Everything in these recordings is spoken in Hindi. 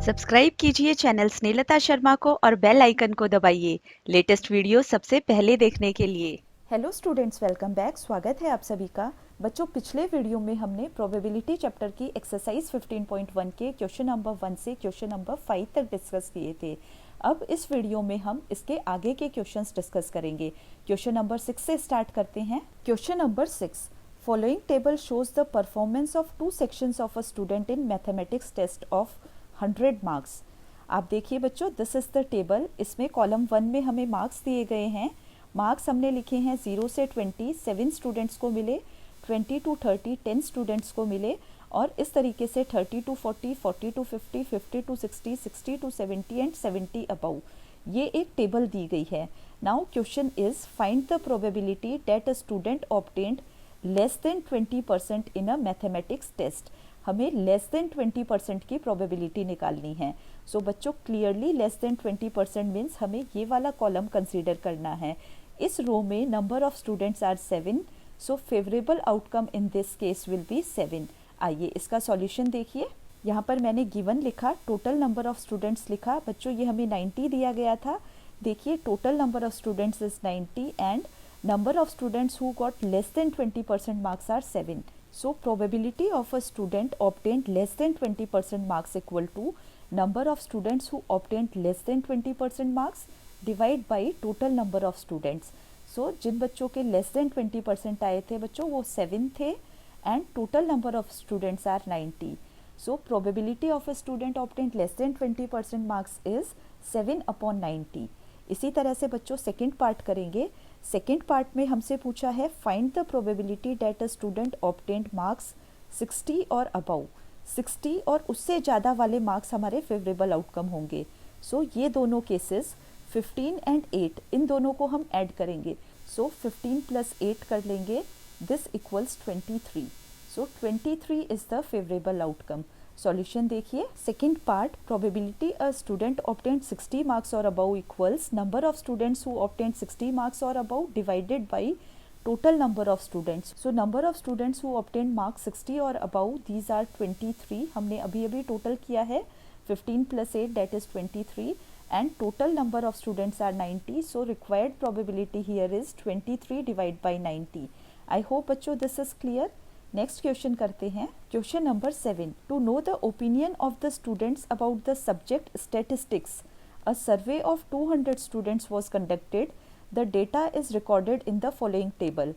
सब्सक्राइब कीजिए चैनल स्नेहलता शर्मा को और बेल आइकन को दबाइए लेटेस्ट वीडियो सबसे पहले देखने के लिए। Hello students, welcome back. स्वागत है आप सभी का। बच्चों, पिछले वीडियो में हमने प्रोबेबिलिटी चैप्टर की एक्सरसाइज 15.1 के क्वेश्चन नंबर 1 से क्वेश्चन नंबर 5 तक डिस्कस किए थे। अब इस वीडियो में हम इसके आगे के क्वेश्चंस डिस्कस करेंगे। क्वेश्चन नंबर 6 से स्टार्ट करते हैं। Question number 6, following table shows the performance of 2 sections of a student in mathematics test of 100 marks. आप देखिए बच्चों, दिस इज द टेबल। इसमें कॉलम 1 में हमें मार्क्स दिए गए हैं। मार्क्स हमने लिखे हैं 0 से 20, 7 स्टूडेंट्स को मिले, 20 to 30, 10 स्टूडेंट्स को मिले, और इस तरीके से 30 to 40, 40 to 50, 50 to 60, 60 to 70 and 70 above. ये एक टेबल दी गई है। Now question is find the probability that a student obtained less than 20% in a mathematics test. हमें लेस देन 20% की प्रोबेबिलिटी निकालनी है। सो बच्चों, क्लियरली लेस देन 20% मीन्स हमें ये वाला कॉलम कंसीडर करना है। इस रो में number of students are 7, so favourable outcome in this case will be 7। आइए इसका सॉल्यूशन देखिए। यहाँ पर मैंने गिवन लिखा, टोटल नंबर ऑफ स्टूडेंट्स लिखा। बच्चों, ये हमें 90 दिया गया था। देखिए, total number of students is 90 and number of students who got less than 20% marks are 7. So probability of a student obtained less than 20% marks equal to number of students who obtained less than 20% marks divide by total number of students. So जिन बच्चों के less than 20% आए थे बच्चों, वो 7 थे and total number of students are 90. So probability of a student obtained less than 20% marks is 7 upon 90. इसी तरह से बच्चों सेकेंड पार्ट करेंगे। सेकेंड पार्ट में हमसे पूछा है find the probability that a student obtained marks 60 और अबव। 60 और उससे ज़्यादा वाले मार्क्स हमारे फेवरेबल आउटकम होंगे। सो ये दोनों केसेस 15 एंड 8, इन दोनों को हम ऐड करेंगे। सो 15 प्लस 8 कर लेंगे, this equals 23। So 23 is the favourable outcome. Solution देखिए। Second part, probability a student obtained 60 marks और above equals number of students who obtained 60 marks और above divided by total number of students. So number of students who obtained marks 60 और अबव, दीज आर 23। हमने अभी अभी टोटल किया है 15 plus 8 that is 23 and total number of students are 90। So required probability here is 23 divide by 90। I hope बच्चों this is clear. Next question करते हैं। Question number 7, to know the opinion of the students about the subject statistics, a survey of 200 students was conducted. The data is recorded in the following table.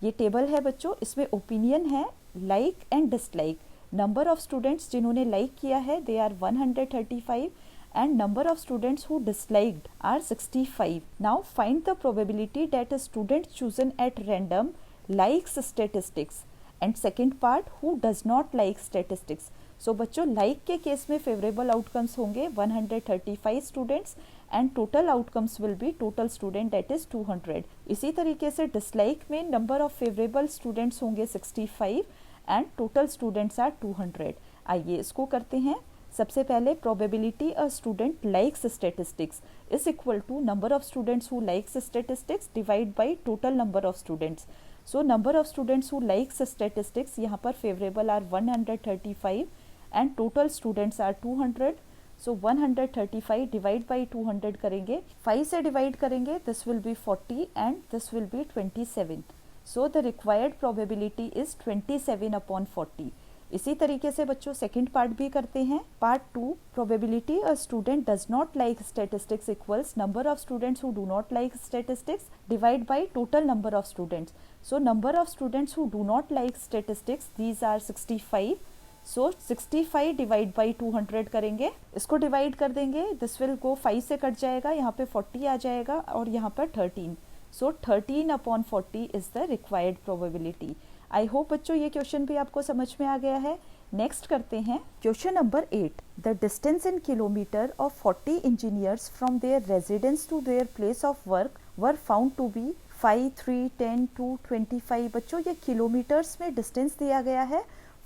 ये टेबल है बच्चों, इसमें ओपिनियन है, like and dislike. Number of students जिन्होंने लाइक किया है they are 135 and number of students who disliked are 65. Now find the probability that a student chosen at random likes statistics. And second part, who does not like statistics. So बच्चों, लाइक के केस में फेवरेबल आउटकम्स होंगे 135 students and total outcomes will be total student that is 200। इसी तरीके से डिसलाइक में नंबर ऑफ फेवरेबल स्टूडेंट्स होंगे 65 एंड टोटल स्टूडेंट्स आर 200। आइए इसको करते हैं। सबसे पहले probability a student likes statistics is equal to number of students who likes statistics divide by total number of students. So number of students who likes statistics, यहाँ पर favourable are 135 and total students are 200। So 135 divide by 200 करेंगे, 5 से डिवाइड करेंगे, this will be 40 and this will be 27। So the required probability is 27 upon 40। इसी तरीके से बच्चों सेकेंड पार्ट भी करते हैं। Part 2, probability a student does not like statistics equals number of students who do not like statistics divide by total number of students. So number of students who do not like statistics, these are 65। So 65 divide by 200 करेंगे, इसको डिवाइड कर देंगे, दिस विल गो 5 से कट जाएगा, यहाँ पे 40 आ जाएगा और यहाँ पर 13। सो 13 upon 40 is the required probability. I hope बच्चों ये क्वेश्चन भी आपको समझ में आ गया है। नेक्स्ट करते हैं question number 8, the distance in kilometre of 40 engineers from their residence to their place of work were found to be 5, 3, 10, 2, 25। बच्चों, ये किलोमीटर्स में डिस्टेंस दिया गया है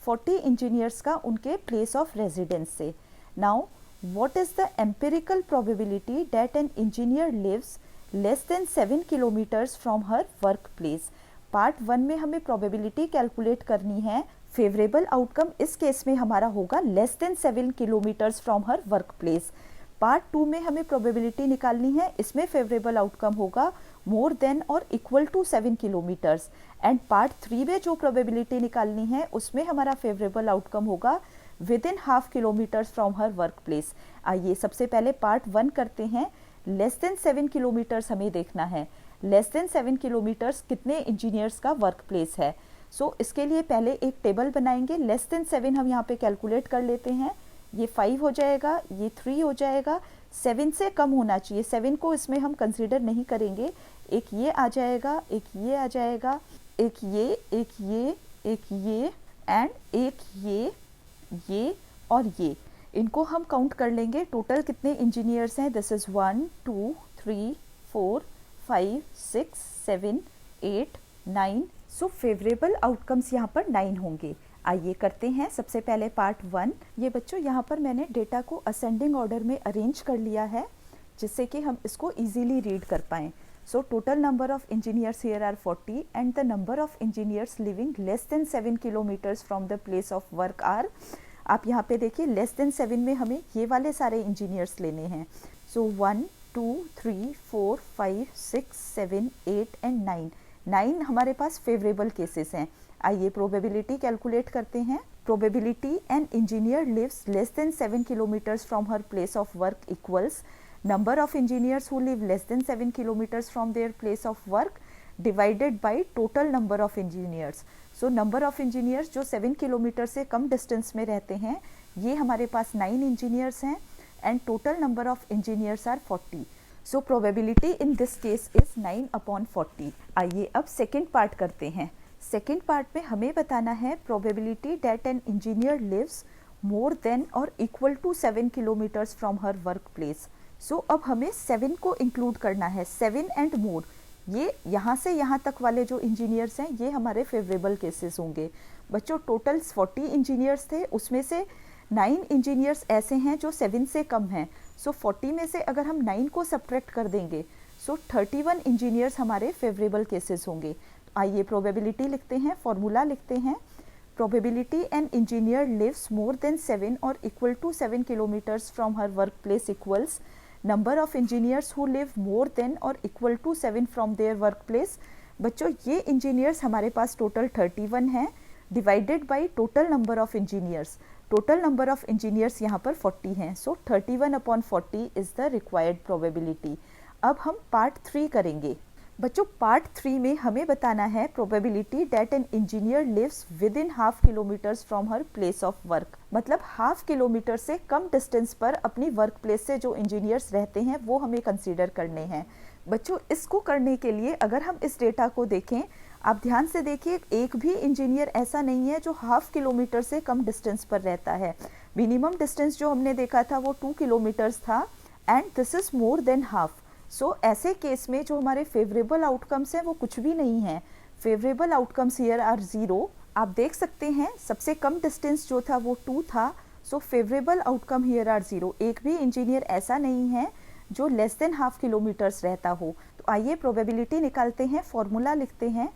40 इंजीनियर्स का उनके प्लेस ऑफ रेजिडेंस से। Now what is the empirical probability that an engineer lives less than 7 kilometres from her work place. Part 1 में हमें प्रोबेबिलिटी कैलकुलेट करनी है। फेवरेबल आउटकम इस केस में हमारा होगा less than 7 kilometres from her work place. Part 2 में हमें प्रोबेबिलिटी निकालनी है, इसमें फेवरेबल आउटकम होगा मोर देन और equal to 7 kilometres. And part 3 में जो प्रोबेबिलिटी निकालनी है उसमें हमारा फेवरेबल आउटकम होगा within half kilometres from her work place. आइए सबसे पहले पार्ट 1 करते हैं। लेस देन 7 किलोमीटर्स हमें देखना है। लेस देन 7 किलोमीटर्स कितने इंजीनियर्स का वर्क प्लेस है। सो इसके लिए पहले एक टेबल बनाएंगे। लेस देन 7 हम यहाँ पे कैलकुलेट कर लेते हैं। ये 5 हो जाएगा, ये 3 हो जाएगा। 7 से कम होना चाहिए, 7 को इसमें हम कंसीडर नहीं करेंगे। एक ये आ जाएगा, एक ये आ जाएगा, एक ये, एक ये, एक ये एंड एक ये और ये। इनको हम काउंट कर लेंगे टोटल कितने इंजीनियर्स हैं। This is 1 2 3 4 5 6 7 8 9। So favourable outcomes यहाँ पर 9 होंगे। आइए करते हैं सबसे पहले पार्ट 1। ये बच्चों यहाँ पर मैंने डेटा को असेंडिंग ऑर्डर में अरेंज कर लिया है जिससे कि हम इसको इजीली रीड कर पाएँ। So total number of engineers here are 40 and the number of engineers living less than 7 kilometres from the place of work are. आप यहाँ पे देखिए लेस देन 7 में हमें ये वाले सारे इंजीनियर्स लेने हैं। सो 1 2 3 4 5 6 7 8 एंड 9। 9 हमारे पास फेवरेबल केसेस हैं। आइए प्रोबेबिलिटी कैलकुलेट करते हैं। Probability an engineer lives less than 7 kilometres from her place of work equals number of engineers who live less than 7 kilometres from their place of work divided by total number of engineers. So number of engineers जो 7 किलोमीटर से कम डिस्टेंस में रहते हैं ये हमारे पास 9 इंजीनियर्स हैं and total number of engineers are 40। So probability in this case is 9/40। आइए अब सेकेंड पार्ट करते हैं। सेकेंड पार्ट में हमें बताना है probability that an engineer lives more than और equal to 7 kilometres from her work place. So अब हमें 7 को इंक्लूड करना है। 7 एंड मोर, ये यहाँ से यहाँ तक वाले जो इंजीनियर्स हैं ये हमारे फेवरेबल केसेस होंगे। बच्चों टोटल 40 इंजीनियर्स थे, उसमें से 9 इंजीनियर्स ऐसे हैं जो 7 से कम हैं। सो 40 में से अगर हम 9 को सब्ट्रैक्ट कर देंगे सो 31 इंजीनियर्स हमारे फेवरेबल केसेस होंगे। आइए प्रोबेबिलिटी लिखते हैं, फॉर्मूला लिखते हैं। Probability an engineer lives more than 7 और equal to 7 kilometres from her work place equals number of engineers who live more than और equal to 7 from their work place. बच्चों ये इंजीनियर्स हमारे पास टोटल 31 हैं divided by total number of engineers. Total number of engineers यहाँ पर 40 हैं। सो 31/40 इज द रिक्वायर्ड प्रोबेबिलिटी। अब हम पार्ट 3 करेंगे। बच्चों पार्ट 3 में हमें बताना है probability that an engineer lives within half kilometres from her place of work. मतलब हाफ किलोमीटर से कम डिस्टेंस पर अपनी वर्क प्लेस से जो इंजीनियर्स रहते हैं वो हमें कंसीडर करने हैं। बच्चों इसको करने के लिए अगर हम इस डेटा को देखें, आप ध्यान से देखिए, एक भी इंजीनियर ऐसा नहीं है जो हाफ किलोमीटर से कम डिस्टेंस पर रहता है। मिनिमम डिस्टेंस जो हमने देखा था वो 2 किलोमीटर्स था and this is more than half. So ऐसे केस में जो हमारे फेवरेबल आउटकम्स हैं वो कुछ भी नहीं है। Favourable outcomes here are 0। आप देख सकते हैं सबसे कम डिस्टेंस जो था वो 2 था। So favourable outcome here are 0। एक भी इंजीनियर ऐसा नहीं है जो लेस देन हाफ किलोमीटर्स रहता हो। तो आइए प्रोबेबिलिटी निकालते हैं, फॉर्मूला लिखते हैं।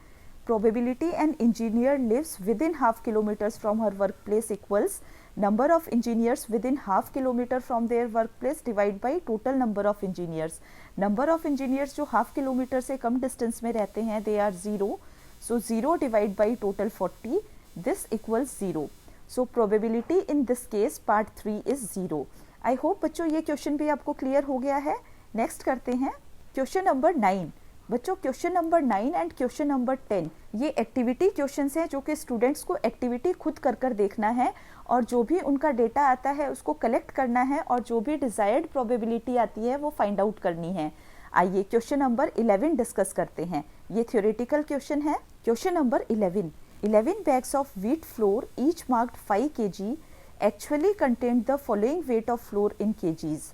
Probability an engineer lives within half kilometres from her work place equals number of engineers within half kilometre from their work place divide by total number of engineers. Number of engineers जो हाफ किलोमीटर से कम डिस्टेंस में रहते हैं they are 0। So 0 divide by total 40, this equals 0। So probability in this case part 3 is 0। I hope बच्चों ये क्वेश्चन भी आपको क्लियर हो गया है। नेक्स्ट करते हैं क्वेश्चन नंबर 9। बच्चों question number 9 and question number 10 ये एक्टिविटी क्वेश्चंस हैं जो कि स्टूडेंट्स को एक्टिविटी खुद कर देखना है और जो भी उनका डेटा आता है उसको कलेक्ट करना है और जो भी डिजायर्ड प्रोबेबिलिटी आती है वो फाइंड आउट करनी है। आइए क्वेश्चन नंबर 11 डिस्कस करते हैं। ये थ्योरेटिकल क्वेश्चन है। Question number 11 bags of wheat flour each marked 5 kg actually contained the following weight of flour in kgs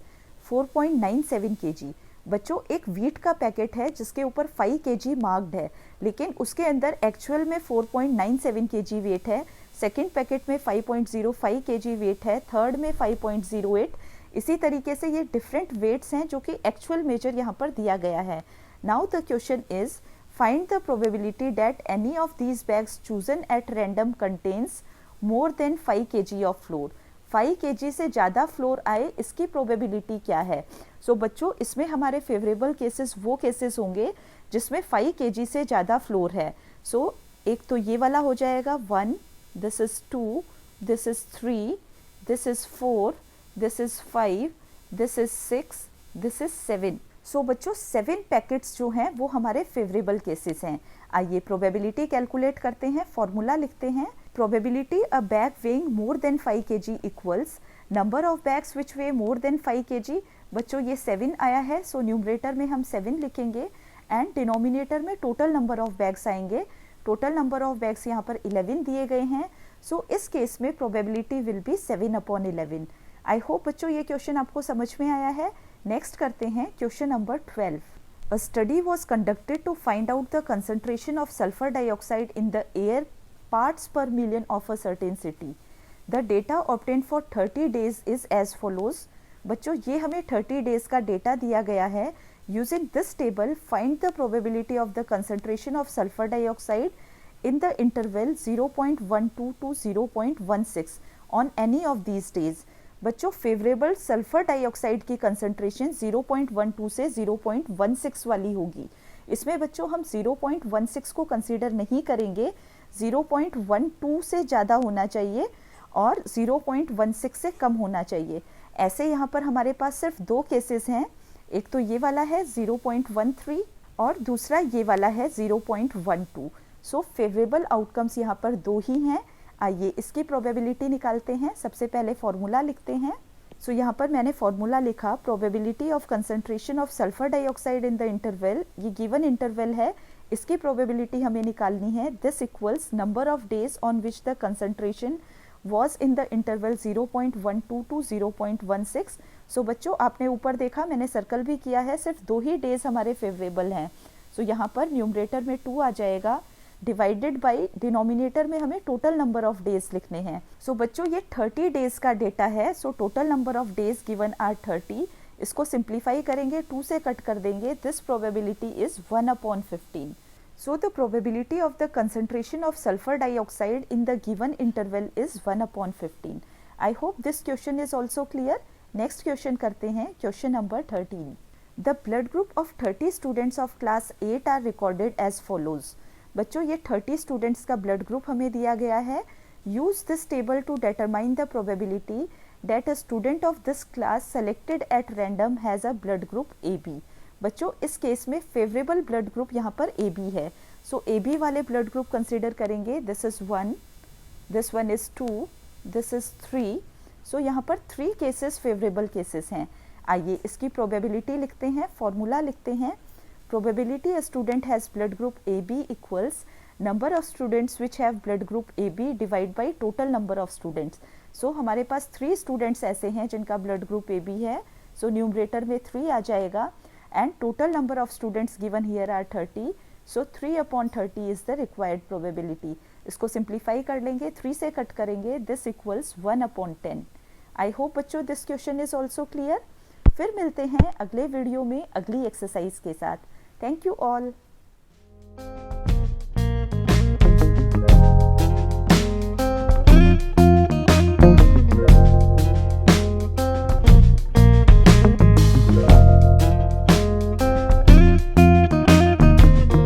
4.97 kg। बच्चों एक व्हीट का पैकेट है जिसके ऊपर 5 kg मार्क्ड है लेकिन उसके अंदर एक्चुअल में 4.97 kg वेट है। सेकेंड पैकेट में 5.05 kg वेट है, थर्ड में 5.08। इसी तरीके से ये डिफरेंट वेट्स हैं जो कि एक्चुअल मेजर यहाँ पर दिया गया है। Now the question is Find the probability that any of these bags chosen at random contains more than 5 kg of flour. 5 kg से ज़्यादा फ्लोर आए, इसकी प्रोबेबिलिटी क्या है? सो बच्चों, इसमें हमारे फेवरेबल केसेस वो केसेस होंगे जिसमें 5 kg से ज़्यादा फ्लोर है. सो एक तो ये वाला हो जाएगा 1, this is 2, this is 3, this is 4, this is 5, this is 6, this is 7. सो बच्चों 7 पैकेट्स जो हैं वो हमारे फेवरेबल केसेस हैं. आइए प्रोबेबिलिटी कैलकुलेट करते हैं, फॉर्मूला लिखते हैं. Probability a bag weighing more than 5 kg equals number of bags which way more than 5 kg. बच्चों ये 7 आया है, सो न्यूमरेटर में हम 7 लिखेंगे एंड डिनोमिनेटर में टोटल नंबर ऑफ बैग्स आएंगे. टोटल नंबर ऑफ बैग्स यहाँ पर 11 दिए गए हैं. सो इस केस में probability will be 7/11. I hope बच्चों ये क्वेश्चन आपको समझ में आया है. नेक्स्ट करते हैं question number 12. A study was conducted to find out the concentration of sulfur dioxide in the air parts per million of a certain city. The data obtained for 30 days is as follows. बच्चों ये हमें 30 days का डेटा दिया गया है. Using this table, find the probability of the concentration of sulfur dioxide in the interval 0.12 to 0.16 on any of these days. बच्चों फेवरेबल सल्फर डाइऑक्साइड की कंसंट्रेशन 0.12 से 0.16 वाली होगी. इसमें बच्चों हम 0.16 को कंसीडर नहीं करेंगे. 0.12 से ज़्यादा होना चाहिए और 0.16 से कम होना चाहिए. ऐसे यहाँ पर हमारे पास सिर्फ 2 केसेस हैं. एक तो ये वाला है 0.13 और दूसरा ये वाला है 0.12. सो फेवरेबल आउटकम्स यहाँ पर 2 ही हैं. आइए इसकी प्रोबेबिलिटी निकालते हैं. सबसे पहले फॉर्मूला लिखते हैं. सो यहाँ पर मैंने फॉर्मूला लिखा, probability of concentration of sulphur dioxide in the interval. ये गिवन इंटरवल है, इसकी प्रोबेबिलिटी हमें निकालनी है. This equals number of days on which the concentration was in the interval 0.12 to 0.16. So बच्चों आपने ऊपर देखा, मैंने सर्कल भी किया है, सिर्फ 2 ही डेज हमारे फेवरेबल हैं. सो यहाँ पर न्यूमरेटर में 2 आ जाएगा, डिवाइडेड बाई डिनोमिनेटर में हमें टोटल नंबर ऑफ डेज लिखने हैं. सो बच्चों ये 30 डेज का डेटा है. So total number of days given are 30. इसको सिंप्लीफाई करेंगे, 2 से कट कर देंगे. This probability is 1/15. So the probability of the concentration of sulphur dioxide in the given interval is 1/15. I hope this question is also clear. Next question करते हैं, question number 13. The blood group of 30 students of class 8 are recorded as follows. बच्चों ये 30 स्टूडेंट्स का ब्लड ग्रुप हमें दिया गया है. Use this table to determine the probability that a student of this class selected at random has a blood group AB. बच्चों इस केस में फेवरेबल ब्लड ग्रुप यहाँ पर AB है. सो AB वाले ब्लड ग्रुप कंसिडर करेंगे. This is 1, this one is 2, this is 3. सो यहाँ पर 3 केसेस फेवरेबल केसेस हैं. आइए इसकी प्रोबेबिलिटी लिखते हैं, फॉर्मूला लिखते हैं. Probability a student has blood group AB equals number of students which have blood group AB divided by total number of students. So हमारे पास 3 students ऐसे हैं जिनका blood group AB है. So numerator में 3 आ जाएगा and total number of students given here are 30. So 3/30 is the required probability. इसको simplify कर लेंगे, 3 से कट करेंगे. This equals 1/10. I hope बच्चों this question is also clear. फिर मिलते हैं अगले वीडियो में अगली एक्सरसाइज के साथ. Thank you all.